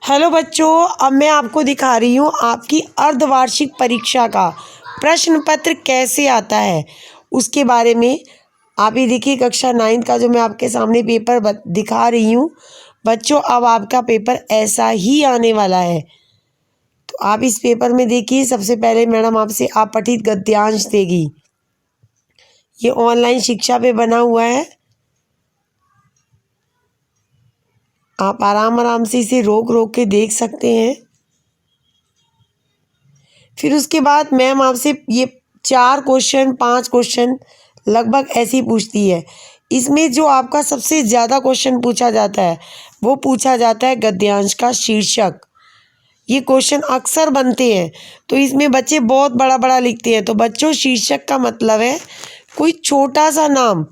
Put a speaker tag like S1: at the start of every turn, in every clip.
S1: Hello बच्चों, अब मैं आपको दिखा रही हूँ आपकी अर्धवार्षिक परीक्षा का प्रश्न पत्र कैसे आता है उसके बारे में। आप ये देखिए कक्षा 9 का जो मैं आपके सामने पेपर दिखा रही हूँ बच्चों, अब आपका पेपर ऐसा ही आने वाला है। तो आप इस पेपर में देखिए, सबसे पहले मैडम आपसे अपठित गद्यांश देगी। ये ऑनलाइन शिक्षा पे बना हुआ है, आप आराम से इसे रोक रोक के देख सकते हैं। फिर उसके बाद मैम आपसे ये 4 क्वेश्चन 5 क्वेश्चन लगभग ऐसे ही पूछती है। इसमें जो आपका सबसे ज़्यादा क्वेश्चन पूछा जाता है वो पूछा जाता है गद्यांश का शीर्षक। ये क्वेश्चन अक्सर बनते हैं, तो इसमें बच्चे बहुत बड़ा बड़ा लिखते हैं। तो बच्चों, शीर्षक का मतलब है कोई छोटा सा नाम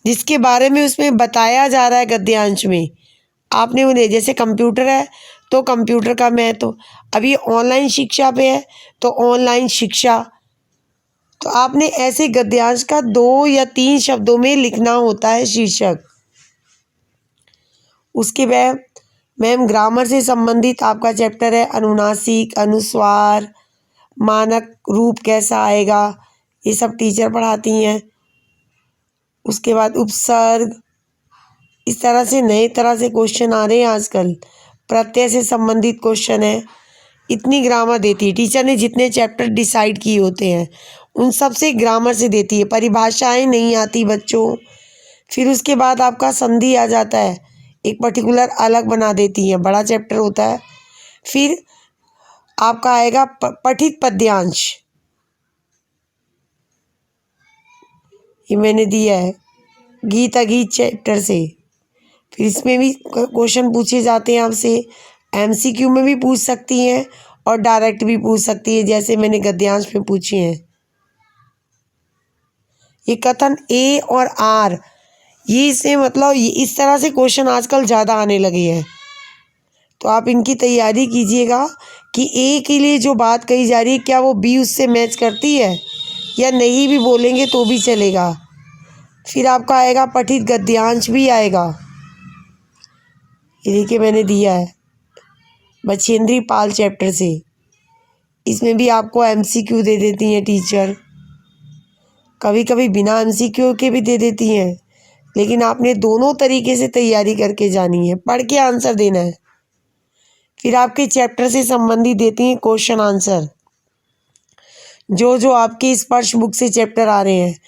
S1: जिसके बारे में उसमें बताया जा रहा है गद्यांश में। आपने उन्हें, जैसे कंप्यूटर है तो कंप्यूटर का महत्व, अब ये ऑनलाइन शिक्षा पे है तो ऑनलाइन शिक्षा। तो आपने ऐसे गद्यांश का 2 या 3 शब्दों में लिखना होता है शीर्षक। उसके बाद मैम ग्रामर से संबंधित आपका चैप्टर है अनुनासिक, अनुस्वार, मानक रूप कैसा आएगा, ये सब टीचर पढ़ाती हैं। उसके बाद उपसर्ग, इस तरह से नए तरह से क्वेश्चन आ रहे हैं आजकल। प्रत्यय से संबंधित क्वेश्चन है। इतनी ग्रामर देती है टीचर ने, जितने चैप्टर डिसाइड किए होते हैं उन सब से ग्रामर से देती है। परिभाषाएं नहीं आती बच्चों। फिर उसके बाद आपका संधि आ जाता है, एक पर्टिकुलर अलग बना देती है, बड़ा चैप्टर होता है। फिर आपका आएगा पठित पद्यांश, ये मैंने दिया है गीत अगीत चैप्टर से। फिर इसमें भी क्वेश्चन पूछे जाते हैं आपसे, एमसीक्यू में भी पूछ सकती हैं और डायरेक्ट भी पूछ सकती है, जैसे मैंने गद्यांश में पूछे हैं। ये कथन ए और आर, ये इससे मतलब ये इस तरह से क्वेश्चन आजकल ज़्यादा आने लगे हैं। तो आप इनकी तैयारी कीजिएगा कि ए के लिए जो बात कही जा रही है क्या वो बी उससे मैच करती है, या नहीं भी बोलेंगे तो भी चलेगा। फिर आपका आएगा पठित गद्यांश भी आएगा, ये देखिए मैंने दिया है बछेंद्री पाल चैप्टर से। इसमें भी आपको एमसीक्यू दे देती हैं टीचर, कभी कभी बिना एमसीक्यू के भी दे देती हैं, लेकिन आपने दोनों तरीके से तैयारी करके जानी है, पढ़ के आंसर देना है। फिर आपके चैप्टर से संबंधित देती हैं क्वेश्चन आंसर, जो आपके स्पर्श बुक से चैप्टर आ रहे हैं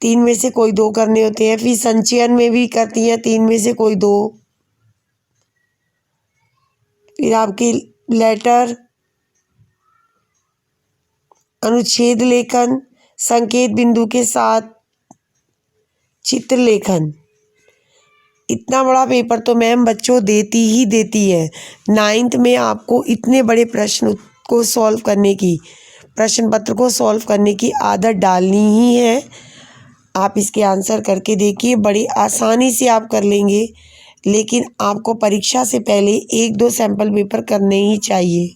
S1: 3 में से कोई 2 करने होते हैं। फिर संचयन में भी करती हैं 3 में से कोई 2। फिर आपकी लेटर, अनुच्छेद लेखन, संकेत बिंदु के साथ चित्र लेखन। इतना बड़ा पेपर तो मैम बच्चों देती ही देती है। 9th में आपको इतने बड़े प्रश्न को सॉल्व करने की, प्रश्न पत्र को सॉल्व करने की आदत डालनी ही है। आप इसके आंसर करके देखिए, बड़ी आसानी से आप कर लेंगे। लेकिन आपको परीक्षा से पहले 1-2 सैंपल पेपर करने ही चाहिए।